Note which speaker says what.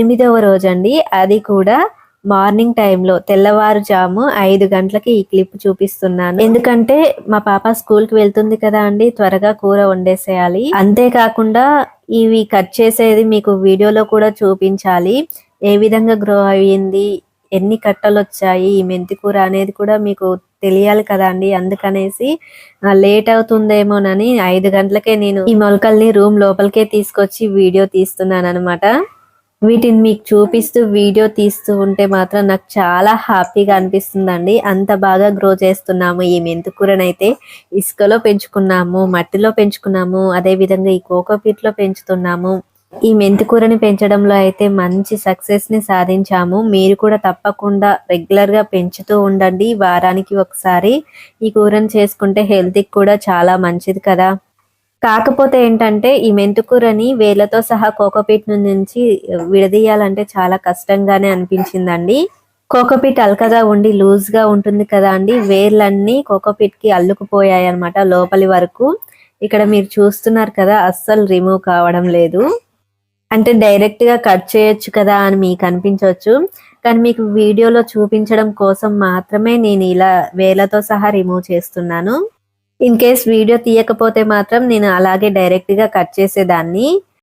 Speaker 1: 8వ రోజండి. అది కూడా మార్నింగ్ టైంలో తెల్లవారుజాము 5 గంటలకి ఈ క్లిప్ చూపిస్తున్నాను. ఎందుకంటే మా పాప స్కూల్‌కి వెళ్తుంది కదా అండి. త్వరగా కూర వండేసేయాలి. అంతేకాకుండా ఇవి కట్ చేసేది మీకు వీడియోలో కూడా చూపించాలి. ఏ విధంగా గ్రో అయ్యింది, ఎన్ని కట్టలొచ్చాయి ఈ మెంతి కూర అనేది కూడా మీకు తెలియాలి కదా అండి. అందుకనేసి లేట్ అవుతుందేమోనని 5 గంటలకే నేను ఈ మొలకల్ని రూమ్ లోపలికే తీసుకొచ్చి వీడియో తీస్తున్నాననమాట. వీటిని మీకు చూపిస్తూ వీడియో తీస్తూ ఉంటే మాత్రం నాకు చాలా హ్యాపీగా అనిపిస్తుందండి. అంత బాగా గ్రో చేస్తున్నాము ఈ మెంతికూరనైతే. ఇసుకలో పెంచుకున్నాము, మట్టిలో పెంచుకున్నాము, అదేవిధంగా ఈ కోకోపీట్లో పెంచుతున్నాము. ఈ మెంతికూరని పెంచడంలో అయితే మంచి సక్సెస్ని సాధించాము. మీరు కూడా తప్పకుండా రెగ్యులర్గా పెంచుతూ ఉండండి. వారానికి ఒకసారి ఈ కూరని చేసుకుంటే హెల్త్కి కూడా చాలా మంచిది కదా. కాకపోతే ఏంటంటే ఈ మెంతికూరని వేళ్ళతో సహా కోకోపీట్ నుంచి విడదీయాలంటే చాలా కష్టంగానే అనిపించిందండి. కోకోపీట్ అల్కగా ఉండి లూజ్గా ఉంటుంది కదా అండి. వేర్లన్నీ కోకోపీట్కి అల్లుకుపోయాయి అనమాట లోపలి వరకు. ఇక్కడ మీరు చూస్తున్నారు కదా, అస్సలు రిమూవ్ కావడం లేదు. అంటే డైరెక్ట్గా కట్ చేయొచ్చు కదా అని మీకు అనిపించవచ్చు, కానీ మీకు వీడియోలో చూపించడం కోసం మాత్రమే నేను ఇలా వేళ్ళతో సహా రిమూవ్ చేస్తున్నాను. ఇన్ కేస్ వీడియో తీయకపోతే మాత్రం నేను అలాగే డైరెక్ట్గా కట్ చేసేదాన్ని.